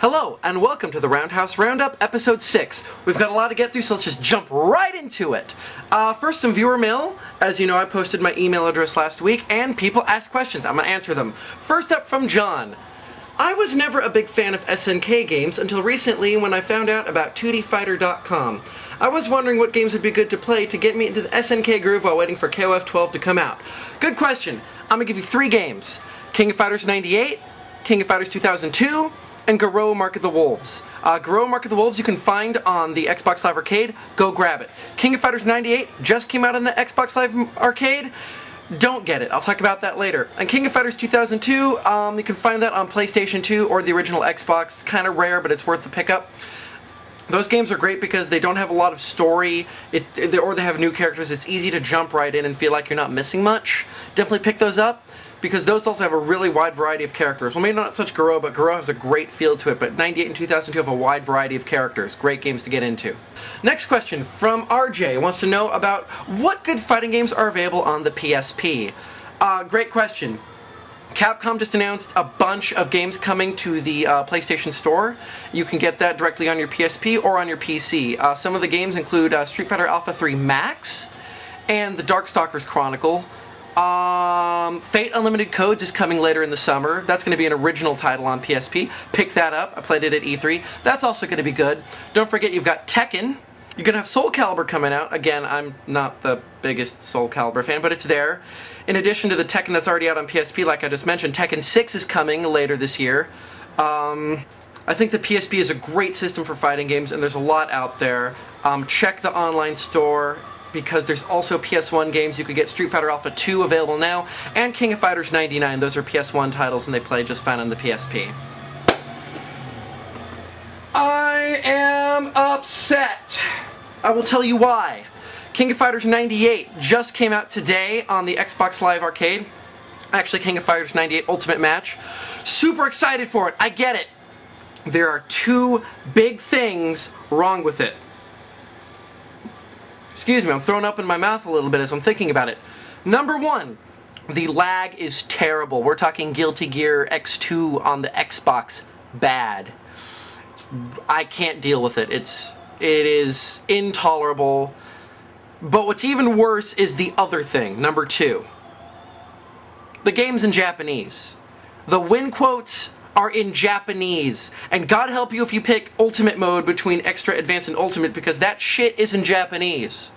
Hello, and welcome to the Roundhouse Roundup, Episode 6. We've got a lot to get through, so let's just jump right into it. First, some viewer mail. As you know, I posted my email address last week, and people asked questions. I'm going to answer them. First up from John. I was never a big fan of SNK games until recently when I found out about 2dfighter.com. I was wondering what games would be good to play to get me into the SNK groove while waiting for KOF 12 to come out. Good question. I'm going to give you 3 games. King of Fighters 98, King of Fighters 2002, and Garou Mark of the Wolves. Garou Mark of the Wolves you can find on the Xbox Live Arcade. Go grab it. King of Fighters 98 just came out on the Xbox Live Arcade. Don't get it. I'll talk about that later. And King of Fighters 2002, you can find that on PlayStation 2 or the original Xbox. It's kind of rare, but it's worth the pickup. Those games are great because they don't have a lot of story, or they have new characters. It's easy to jump right in and feel like you're not missing much. Definitely pick those up, because those also have a really wide variety of characters. Well, maybe not such Garou, but Garou has a great feel to it, but 98 and 2002 have a wide variety of characters. Great games to get into. Next question from RJ wants to know about what good fighting games are available on the PSP. Great question. Capcom just announced a bunch of games coming to the PlayStation Store. You can get that directly on your PSP or on your PC. Some of the games include Street Fighter Alpha 3 Max and the Darkstalkers Chronicle. Fate Unlimited Codes is coming later in the summer. That's going to be an original title on PSP. Pick that up. I played it at E3. That's also going to be good. Don't forget you've got Tekken. You're going to have Soul Calibur coming out. Again, I'm not the biggest Soul Calibur fan, but it's there. In addition to the Tekken that's already out on PSP, like I just mentioned, Tekken 6 is coming later this year. I think the PSP is a great system for fighting games, and there's a lot out there. Check the online store, because there's also PS1 games. You could get Street Fighter Alpha 2 available now, and King of Fighters 99. Those are PS1 titles, and they play just fine on the PSP. I am upset. I will tell you why. King of Fighters 98 just came out today on the Xbox Live Arcade. Actually, King of Fighters 98 Ultimate Match. Super excited for it. I get it. There are 2 big things wrong with it. Excuse me, I'm throwing up in my mouth a little bit as I'm thinking about it. Number 1, the lag is terrible. We're talking Guilty Gear X2 on the Xbox. Bad. I can't deal with it. It is intolerable. But what's even worse is the other thing, number 2. The game's in Japanese. The win quotes are in Japanese. And God help you if you pick Ultimate mode between Extra, Advanced, and Ultimate, because that shit is in Japanese.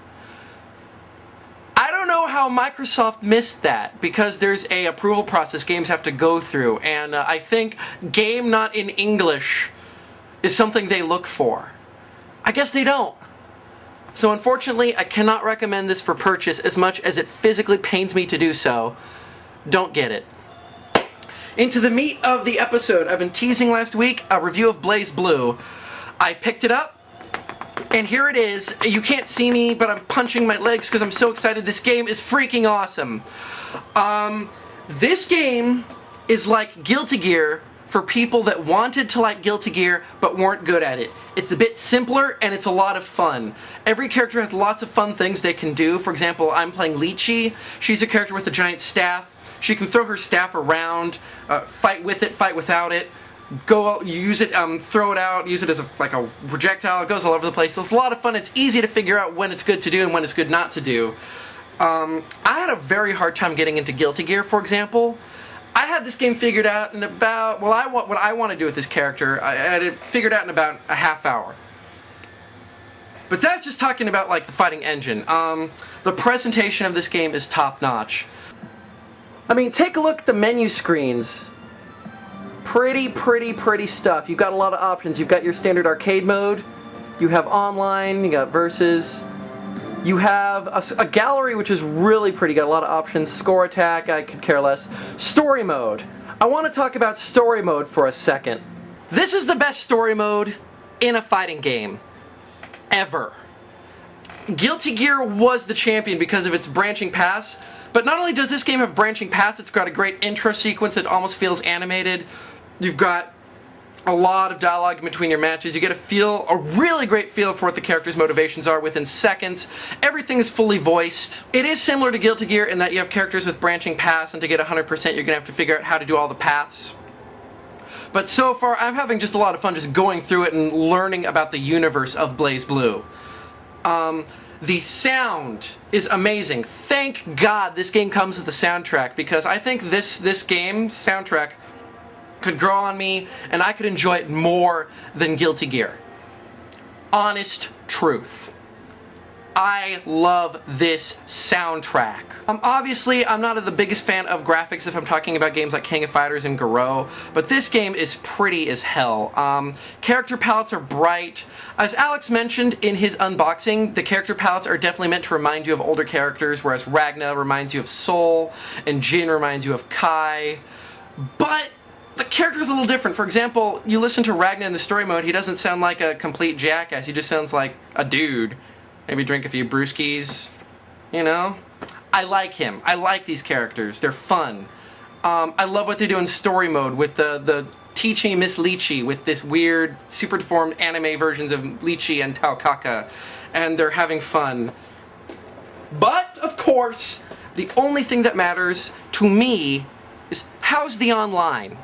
I don't know how Microsoft missed that, because there's a approval process games have to go through, and I think game not in English is something they look for. I guess they don't. So unfortunately, I cannot recommend this for purchase as much as it physically pains me to do so. Don't get it. Into the meat of the episode. I've been teasing last week a review of BlazBlue. I picked it up, and here it is. You can't see me, but I'm punching my legs because I'm so excited. This game is freaking awesome. This game is like Guilty Gear for people that wanted to like Guilty Gear but weren't good at it. It's a bit simpler and it's a lot of fun. Every character has lots of fun things they can do. For example, I'm playing Lychee. She's a character with a giant staff. She can throw her staff around, fight with it, fight without it, go use it, throw it out, use it as like a projectile. It goes all over the place. So it's a lot of fun. It's easy to figure out when it's good to do and when it's good not to do. I had a very hard time getting into Guilty Gear, for example. I had this game figured out in about, what I want to do with this character, I had it figured out in about a half hour. But that's just talking about like the fighting engine. The presentation of this game is top notch. I mean, take a look at the menu screens. Pretty stuff. You've got a lot of options. You've got your standard arcade mode, you have online, you got versus. You have a gallery, which is really pretty. Got a lot of options. Score attack, I could care less. Story mode. I want to talk about story mode for a second. This is the best story mode in a fighting game ever. Guilty Gear was the champion because of its branching paths, but not only does this game have branching paths, it's got a great intro sequence that almost feels animated. You've got a lot of dialogue in between your matches. You get a really great feel for what the characters' motivations are within seconds. Everything is fully voiced. It is similar to Guilty Gear in that you have characters with branching paths, and to get 100% you're going to have to figure out how to do all the paths. But so far, I'm having just a lot of fun just going through it and learning about the universe of BlazBlue. The sound is amazing. Thank God this game comes with a soundtrack, because I think this game's soundtrack could grow on me and I could enjoy it more than Guilty Gear. Honest truth. I love this soundtrack. Obviously, I'm not the biggest fan of graphics if I'm talking about games like King of Fighters and Garou, but this game is pretty as hell. Character palettes are bright. As Alex mentioned in his unboxing, the character palettes are definitely meant to remind you of older characters, whereas Ragna reminds you of Sol, and Jin reminds you of Kai. But the character's a little different. For example, you listen to Ragna in the story mode, he doesn't sound like a complete jackass, he just sounds like a dude. Maybe drink a few brewskis, you know? I like him. I like these characters. They're fun. I love what they do in story mode with the Teach Me Miss Lychee with this weird, super deformed anime versions of Lychee and Taokaka. And they're having fun. But, of course, the only thing that matters to me is how's the online?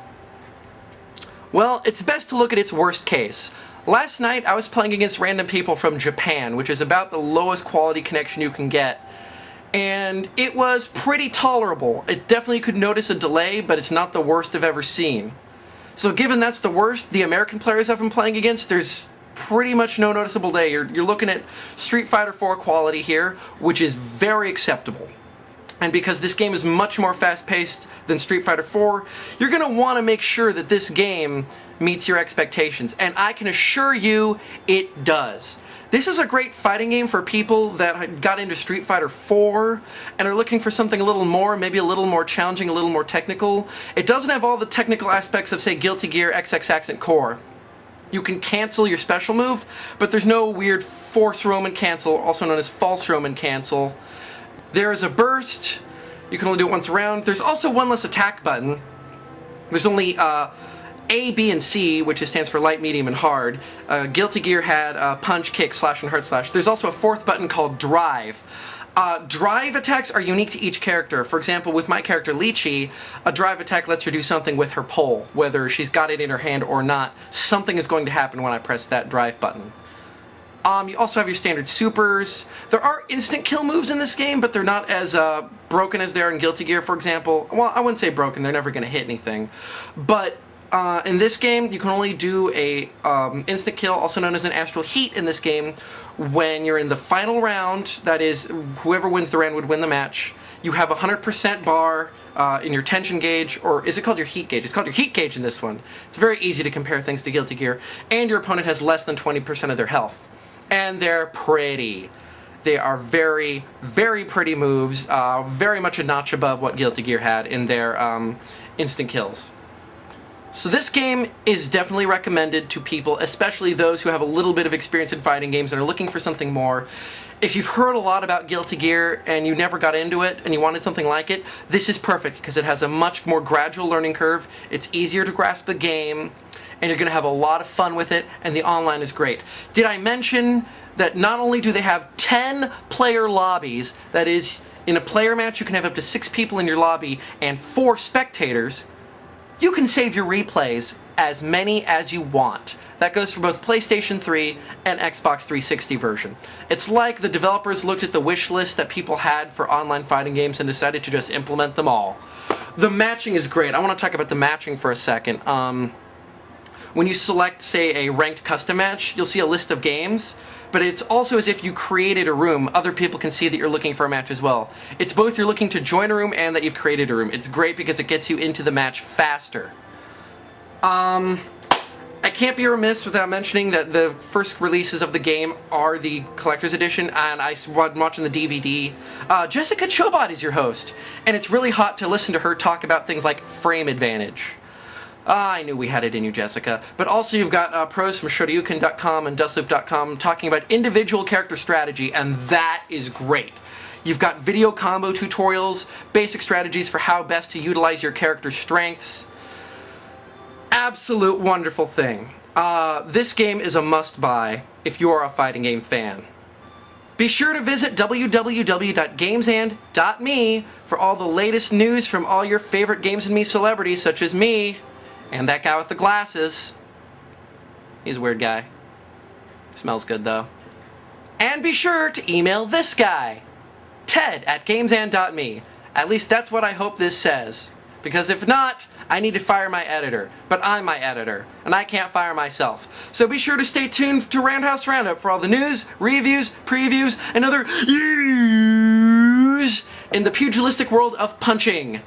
Well, it's best to look at its worst case. Last night, I was playing against random people from Japan, which is about the lowest quality connection you can get. And it was pretty tolerable. It definitely could notice a delay, but it's not the worst I've ever seen. So given that's the worst, the American players I've been playing against, there's pretty much no noticeable delay. You're looking at Street Fighter IV quality here, which is very acceptable. And because this game is much more fast-paced than Street Fighter IV, you're going to want to make sure that this game meets your expectations. And I can assure you, it does. This is a great fighting game for people that got into Street Fighter IV and are looking for something a little more, maybe a little more challenging, a little more technical. It doesn't have all the technical aspects of, say, Guilty Gear XX Accent Core. You can cancel your special move, but there's no weird force Roman cancel, also known as false Roman cancel. There is a burst. You can only do it once a round. There's also one less attack button. There's only A, B, and C, which stands for light, medium, and hard. Guilty Gear had punch, kick, slash, and hard slash. There's also a fourth button called drive. Drive attacks are unique to each character. For example, with my character Lychee, a drive attack lets her do something with her pole. Whether she's got it in her hand or not, something is going to happen when I press that drive button. You also have your standard supers. There are instant kill moves in this game, but they're not as broken as they are in Guilty Gear, for example. Well, I wouldn't say broken, they're never going to hit anything. But in this game, you can only do a instant kill, also known as an astral heat in this game, when you're in the final round. That is, whoever wins the round would win the match. You have a 100% bar in your tension gauge, or is it called your heat gauge? It's called your heat gauge in this one. It's very easy to compare things to Guilty Gear, and your opponent has less than 20% of their health. And they're pretty. They are very, very pretty moves, very much a notch above what Guilty Gear had in their instant kills. So this game is definitely recommended to people, especially those who have a little bit of experience in fighting games and are looking for something more. If you've heard a lot about Guilty Gear and you never got into it and you wanted something like it, this is perfect because it has a much more gradual learning curve, it's easier to grasp the game, and you're going to have a lot of fun with it, and the online is great. Did I mention that not only do they have 10 player lobbies, that is, in a player match you can have up to 6 people in your lobby and 4 spectators, you can save your replays as many as you want. That goes for both PlayStation 3 and Xbox 360 version. It's like the developers looked at the wish list that people had for online fighting games and decided to just implement them all. The matching is great. I want to talk about the matching for a second. When you select, say, a ranked custom match, you'll see a list of games, but it's also as if you created a room. Other people can see that you're looking for a match as well. It's both you're looking to join a room and that you've created a room. It's great because it gets you into the match faster. I can't be remiss without mentioning that the first releases of the game are the Collector's Edition, and I'm watching the DVD. Jessica Chobot is your host, and it's really hot to listen to her talk about things like frame advantage. I knew we had it in you, Jessica. But also you've got pros from Shoryuken.com and Dustloop.com talking about individual character strategy, and that is great. You've got video combo tutorials, basic strategies for how best to utilize your character's strengths. Absolute wonderful thing. This game is a must-buy if you are a fighting game fan. Be sure to visit www.gamesandme for all the latest news from all your favorite Games and Me celebrities such as me And that guy with the glasses. He's a weird guy. Smells good, though. And be sure to email this guy, ted@gamesandme. At least that's what I hope this says. Because if not, I need to fire my editor. But I'm my editor, and I can't fire myself. So be sure to stay tuned to Roundhouse Roundup for all the news, reviews, previews, and other news in the pugilistic world of punching.